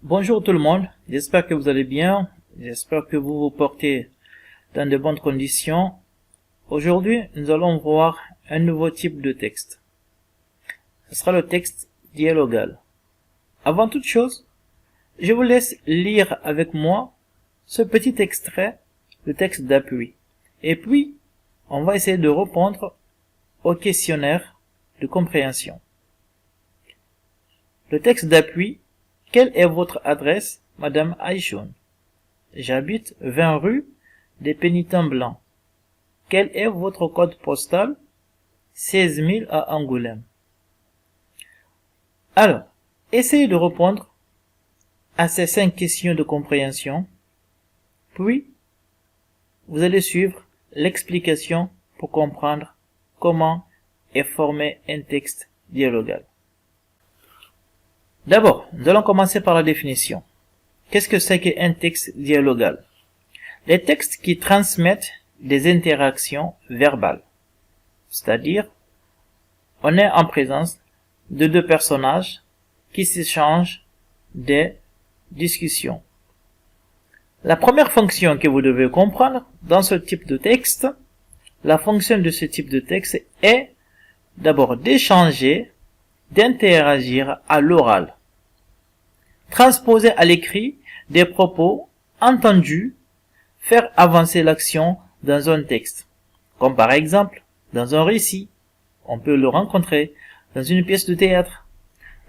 Bonjour tout le monde, j'espère que vous allez bien, j'espère que vous vous portez dans de bonnes conditions. Aujourd'hui, nous allons voir un nouveau type de texte. Ce sera le texte dialogal. Avant toute chose, je vous laisse lire avec moi ce petit extrait, le texte d'appui. Et puis, on va essayer de répondre au questionnaire de compréhension. Le texte d'appui. Quelle est votre adresse, Madame Aïchoun? J'habite 20 rue des Pénitents Blancs. Quel est votre code postal? 16 000 à Angoulême. Alors, essayez de répondre à ces 5 questions de compréhension, puis vous allez suivre l'explication pour comprendre comment est formé un texte dialogal. D'abord, nous allons commencer par la définition. Qu'est-ce que c'est qu'un texte dialogal? Les textes qui transmettent des interactions verbales. C'est-à-dire, on est en présence de deux personnages qui s'échangent des discussions. La première fonction que vous devez comprendre dans ce type de texte, la fonction de ce type de texte est d'abord d'échanger, d'interagir à l'oral, transposer à l'écrit des propos entendus, faire avancer l'action dans un texte, comme par exemple dans un récit, on peut le rencontrer dans une pièce de théâtre,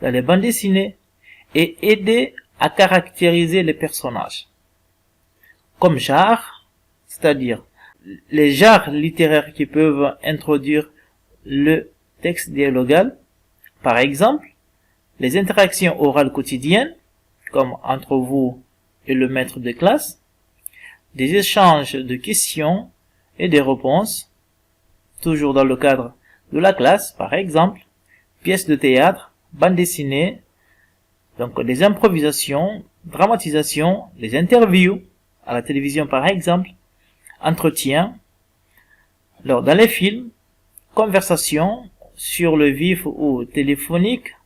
dans les bandes dessinées, et aider à caractériser les personnages. Comme genre, c'est-à-dire les genres littéraires qui peuvent introduire le texte dialogal, par exemple, les interactions orales quotidiennes, comme entre vous et le maître de classe, des échanges de questions et des réponses, toujours dans le cadre de la classe, par exemple, pièces de théâtre, bande dessinée, donc des improvisations, dramatisations, des interviews, à la télévision par exemple, entretiens, alors dans les films, conversations, sur le vif ou téléphonique,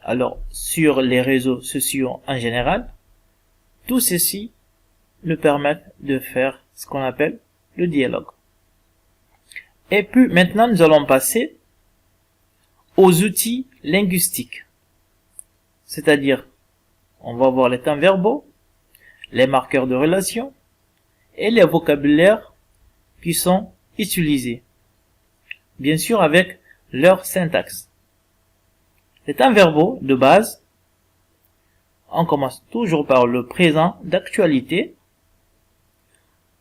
alors sur les réseaux sociaux en général, tout ceci nous permet de faire ce qu'on appelle le dialogue. Et puis maintenant nous allons passer aux outils linguistiques. C'est-à-dire, on va voir les temps verbaux, les marqueurs de relation et les vocabulaires qui sont utilisés. Bien sûr avec leur syntaxe. Les temps verbaux de base, on commence toujours par le présent d'actualité.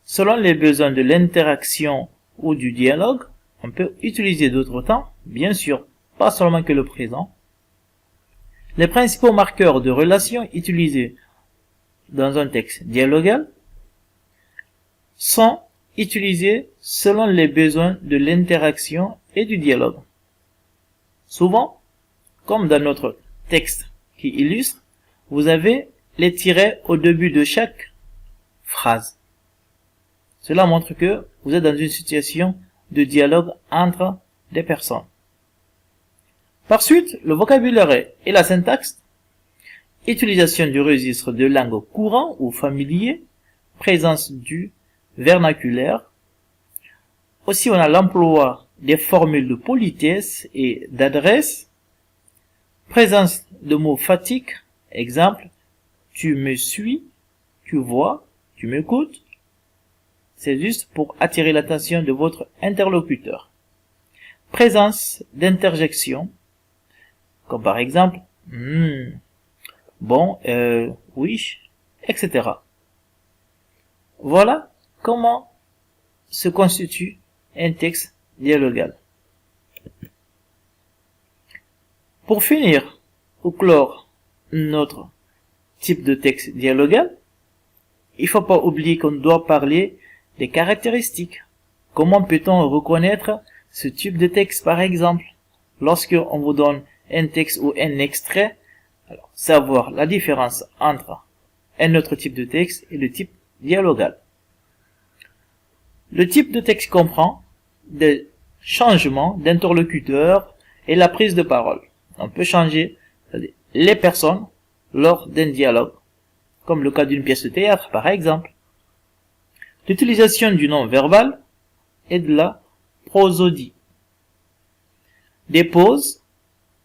Selon les besoins de l'interaction ou du dialogue, on peut utiliser d'autres temps, bien sûr, pas seulement que le présent. Les principaux marqueurs de relation utilisés dans un texte dialogal sont utilisés selon les besoins de l'interaction et du dialogue. Souvent, comme dans notre texte qui illustre, vous avez les tirets au début de chaque phrase. Cela montre que vous êtes dans une situation de dialogue entre des personnes. Par suite, le vocabulaire et la syntaxe, utilisation du registre de langue courant ou familier, présence du vernaculaire. Aussi, on a l'emploi des formules de politesse et d'adresse, présence de mots fatiques, exemple, tu me suis, tu vois, tu m'écoutes. C'est juste pour attirer l'attention de votre interlocuteur. Présence d'interjection, comme par exemple, bon, oui, etc. Voilà comment se constitue un texte dialogal. Pour finir ou clore notre type de texte dialogal, il faut pas oublier qu'on doit parler des caractéristiques. Comment peut-on reconnaître ce type de texte par exemple? Lorsque on vous donne un texte ou un extrait, alors savoir la différence entre un autre type de texte et le type dialogal. Le type de texte comprend des changements d'interlocuteur et la prise de parole. On peut changer les personnes lors d'un dialogue, comme le cas d'une pièce de théâtre par exemple. L'utilisation du non-verbal et de la prosodie. Des pauses,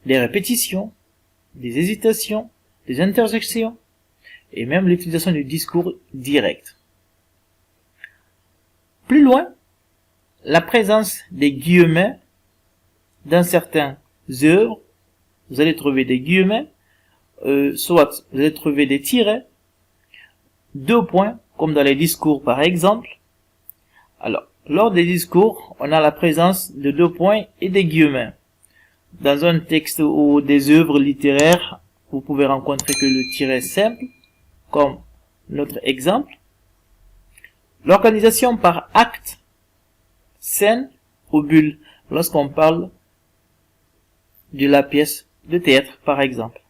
des répétitions, des hésitations, des interjections, et même l'utilisation du discours direct. Plus loin, la présence des guillemets dans certaines œuvres, vous allez trouver des guillemets, soit vous allez trouver des tirets, 2 points, comme dans les discours par exemple. Alors, lors des discours, on a la présence de 2 points et des guillemets. Dans un texte ou des œuvres littéraires, vous pouvez rencontrer que le tiret simple, comme notre exemple. L'organisation par acte, scène ou bulle, lorsqu'on parle de la pièce de théâtre par exemple.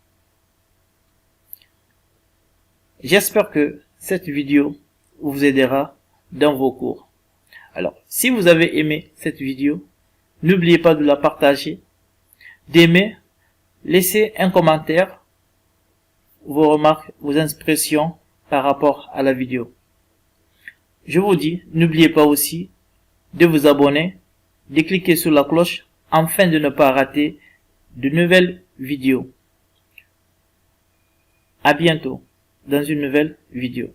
J'espère que cette vidéo vous aidera dans vos cours. Alors, si vous avez aimé cette vidéo, n'oubliez pas de la partager, d'aimer, laissez un commentaire, vos remarques, vos impressions par rapport à la vidéo. Je vous dis, n'oubliez pas aussi de vous abonner, de cliquer sur la cloche afin de ne pas rater de nouvelles vidéos. À bientôt dans une nouvelle vidéo.